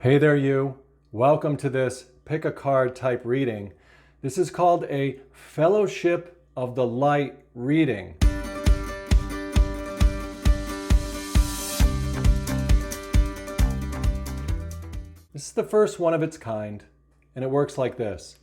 Hey there, you. Welcome to this pick a card type reading. This is called a Fellowship of the Light reading. This is the first one of its kind, and it works like this.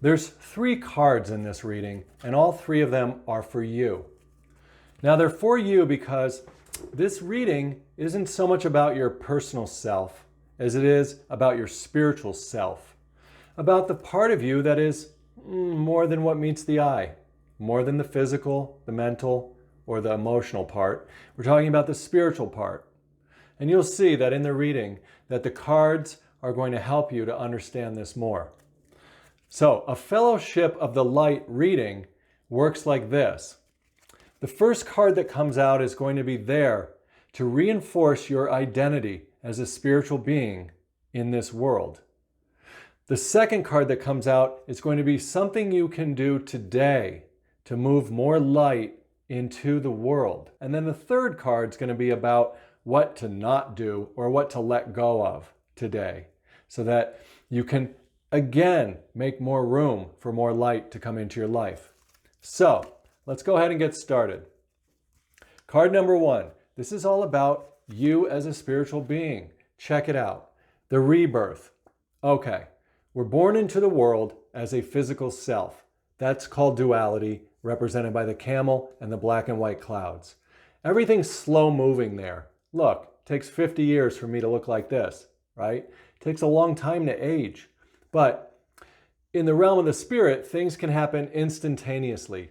There's 3 cards in this reading, and all 3 of them are for you. Now, they're for you because this reading isn't so much about your personal self as it is about your spiritual self, about the part of you that is more than what meets the eye, more than the physical, the mental, or the emotional part. We're talking about the spiritual part. And you'll see that in the reading that the cards are going to help you to understand this more. So, a Fellowship of the Light reading works like this. The first card that comes out is going to be there to reinforce your identity as a spiritual being in this world. The second card that comes out is going to be something you can do today to move more light into the world. And then the third card is going to be about what to not do or what to let go of today so that you can again make more room for more light to come into your life. So let's go ahead and get started. Card number 1. This is all about you as a spiritual being. Check it out. The rebirth. Okay, we're born into the world as a physical self. That's called duality, represented by the camel and the black and white clouds. Everything's slow moving there. Look, it takes 50 years for me to look like this, right? It takes a long time to age. But in the realm of the spirit, things can happen instantaneously,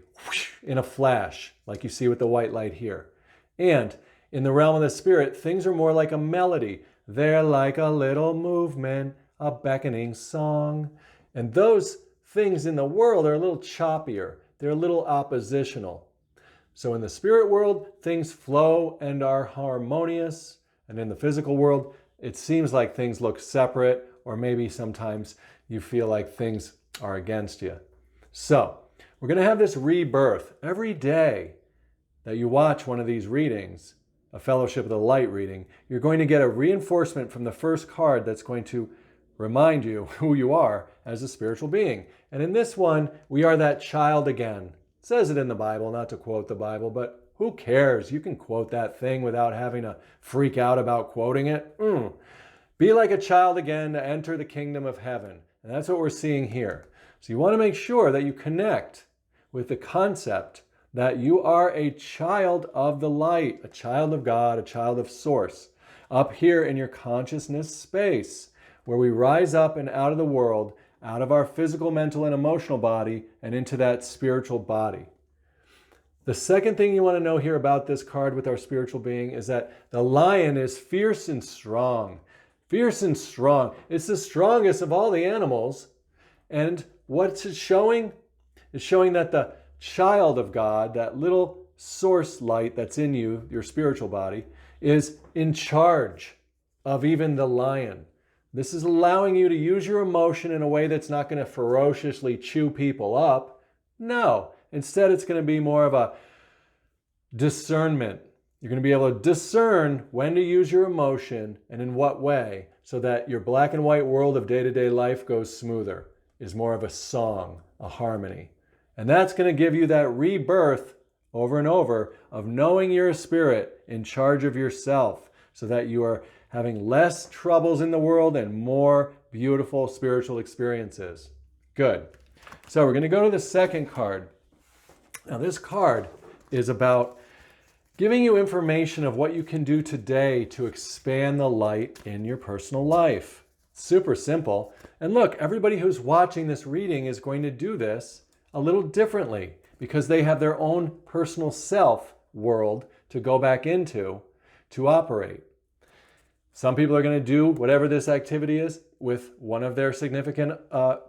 in a flash, like you see with the white light here. And in the realm of the spirit, things are more like a melody. They're like a little movement, a beckoning song. And those things in the world are a little choppier. They're a little oppositional. So in the spirit world, things flow and are harmonious. And in the physical world, it seems like things look separate, or maybe sometimes you feel like things are against you. So we're going to have this rebirth every day that you watch one of these readings. A Fellowship of the Light reading, you're going to get a reinforcement from the first card that's going to remind you who you are as a spiritual being. And in this one, we are that child again. It says it in the Bible, not to quote the Bible, but who cares? You can quote that thing without having to freak out about quoting it. Be like a child again to enter the kingdom of heaven. And that's what we're seeing here. So you want to make sure that you connect with the concept that you are a child of the light, a child of God, a child of Source, up here in your consciousness space, where we rise up and out of the world, out of our physical, mental, and emotional body, and into that spiritual body. The second thing you want to know here about this card with our spiritual being is that the lion is fierce and strong. Fierce and strong. It's the strongest of all the animals. And what's it showing? It's showing that the child of God, that little source light that's in you, your spiritual body, is in charge of even the lion. This is allowing you to use your emotion in a way that's not going to ferociously chew people up. No, instead it's going to be more of a discernment. You're going to be able to discern when to use your emotion and in what way so that your black and white world of day-to-day life goes smoother, is more of a song, a harmony. And that's going to give you that rebirth over and over of knowing you're a spirit in charge of yourself so that you are having less troubles in the world and more beautiful spiritual experiences. Good. So we're going to go to the second card. Now this card is about giving you information of what you can do today to expand the light in your personal life. Super simple. And look, everybody who's watching this reading is going to do this a little differently because they have their own personal self world to go back into to operate. Some people are going to do whatever this activity is with one of their significant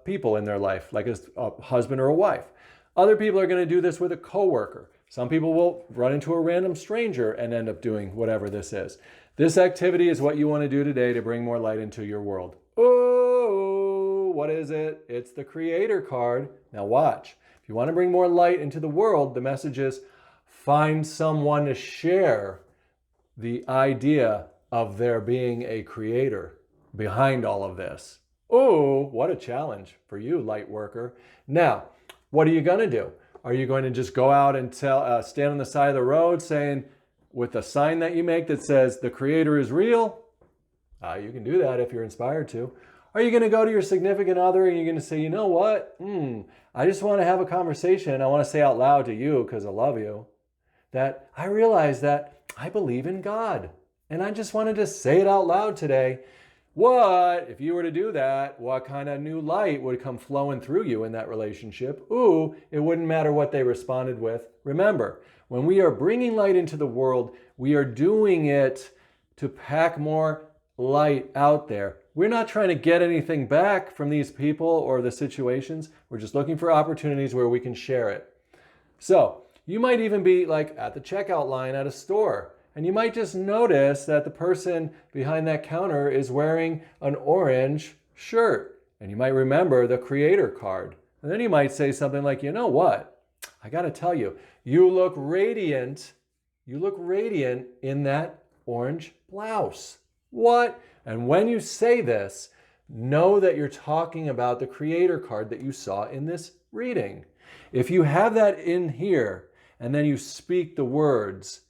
people in their life, like a husband or a wife. Other people are going to do this with a coworker. Some people will run into a random stranger and end up doing whatever this is. This activity is what you want to do today to bring more light into your world. Oh, what is it? It's the Creator card. Now watch. If you want to bring more light into the world, the message is find someone to share the idea of there being a creator. behind all of this. Oh, what a challenge for you, light worker. Now, what are you going to do? Are you going to just go out and stand on the side of the road saying, with a sign that you make that says, the Creator is real? You can do that if you're inspired to. Are you going to go to your significant other and you're going to say, you know what? I just want to have a conversation. I want to say out loud to you, because I love you, that I realize that I believe in God. And I just wanted to say it out loud today. What, if you were to do that, what kind of new light would come flowing through you in that relationship? Ooh, it wouldn't matter what they responded with. Remember, when we are bringing light into the world, we are doing it to pack more light out there. We're not trying to get anything back from these people or the situations. We're just looking for opportunities where we can share it. So you might even be like at the checkout line at a store, and you might just notice that the person behind that counter is wearing an orange shirt. And you might remember the Creator card. And then you might say something like, you know what? I got to tell you, you look radiant. You look radiant in that orange blouse. What? And when you say this, know that you're talking about the Creator card that you saw in this reading. If you have that in here, and then you speak the words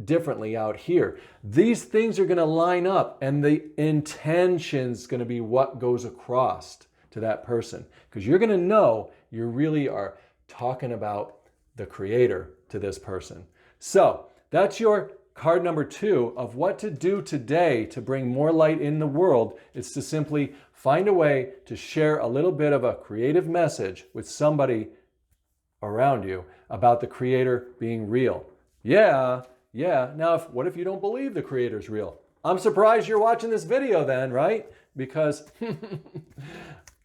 differently out here, these things are going to line up, and the intention's going to be what goes across to that person, because you're going to know you really are talking about the Creator to this person. So that's your card number 2 of what to do today to bring more light in the world. Is to simply find a way to share a little bit of a creative message with somebody around you about the Creator being real. Yeah. Now, what if you don't believe the Creator's real? I'm surprised you're watching this video then, right? Because,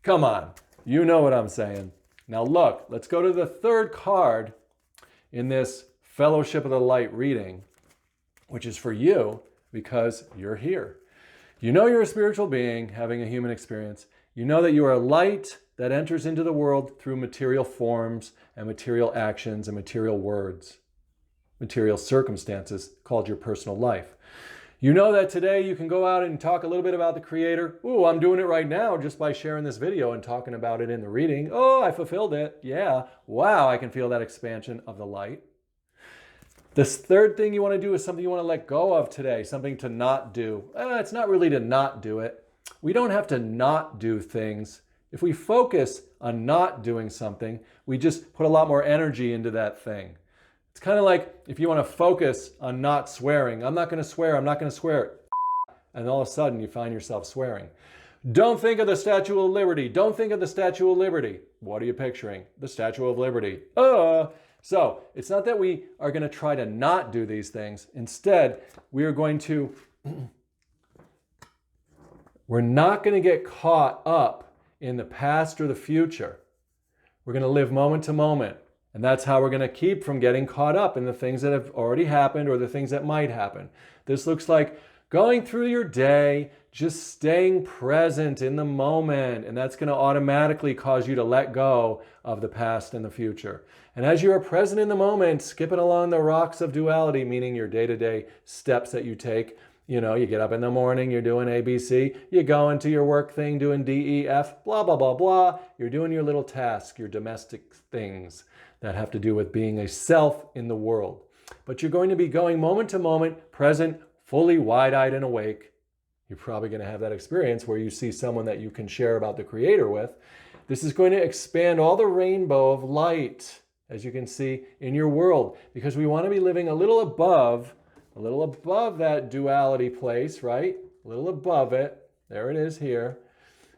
come on, you know what I'm saying. Now look, let's go to the 3rd card in this Fellowship of the Light reading, which is for you because you're here. You know you're a spiritual being having a human experience. You know that you are light that enters into the world through material forms and material actions and material words, material circumstances called your personal life. You know that today you can go out and talk a little bit about the Creator. Ooh, I'm doing it right now just by sharing this video and talking about it in the reading. Oh, I fulfilled it. Yeah. Wow, I can feel that expansion of the light. This 3rd thing you want to do is something you want to let go of today, something to not do. It's not really to not do it. We don't have to not do things. If we focus on not doing something, we just put a lot more energy into that thing. It's kind of like if you want to focus on not swearing. I'm not going to swear. And all of a sudden you find yourself swearing. Don't think of the Statue of Liberty. Don't think of the Statue of Liberty. What are you picturing? The Statue of Liberty. So it's not that we are going to try to not do these things. Instead, we're not going to get caught up in the past or the future. We're going to live moment to moment. And that's how we're going to keep from getting caught up in the things that have already happened or the things that might happen. This looks like going through your day, just staying present in the moment. And that's going to automatically cause you to let go of the past and the future. And as you are present in the moment, skipping along the rocks of duality, meaning your day-to-day steps that you take. You know, you get up in the morning, you're doing ABC, you go into your work thing, doing DEF, blah, blah, blah, blah. You're doing your little task, your domestic things that have to do with being a self in the world. But you're going to be going moment to moment, present, fully wide-eyed and awake. You're probably going to have that experience where you see someone that you can share about the Creator with. This is going to expand all the rainbow of light, as you can see, in your world, because we want to be living a little above that duality place, right? A little above it. There it is here.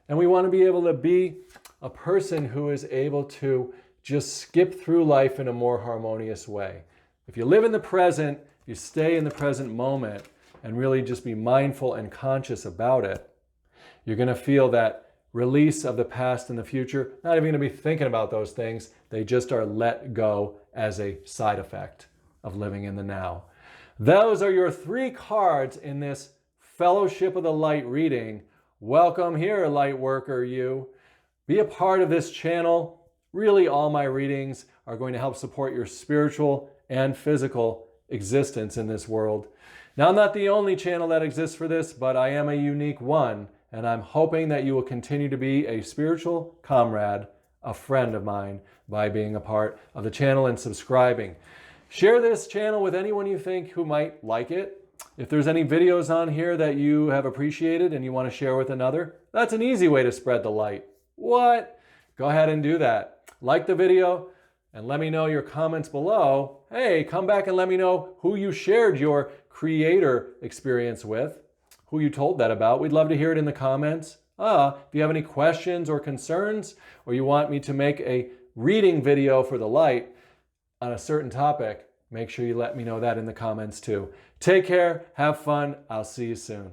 And we want to be able to be a person who is able to just skip through life in a more harmonious way. If you live in the present, you stay in the present moment and really just be mindful and conscious about it, you're going to feel that release of the past and the future. Not even going to be thinking about those things. They just are let go as a side effect of living in the now. Those are your 3 cards in this Fellowship of the Light reading. Welcome here, light worker, you. Be a part of this channel. Really, all my readings are going to help support your spiritual and physical existence in this world. Now, I'm not the only channel that exists for this, but I am a unique one, and I'm hoping that you will continue to be a spiritual comrade, a friend of mine, by being a part of the channel and subscribing. Share this channel with anyone you think who might like it. If there's any videos on here that you have appreciated and you want to share with another, that's an easy way to spread the light. What? Go ahead and do that. Like the video and let me know your comments below. Hey, come back and let me know who you shared your creator experience with, who you told that about. We'd love to hear it in the comments. If you have any questions or concerns, or you want me to make a reading video for the light on a certain topic, make sure you let me know that in the comments too. Take care, have fun, I'll see you soon.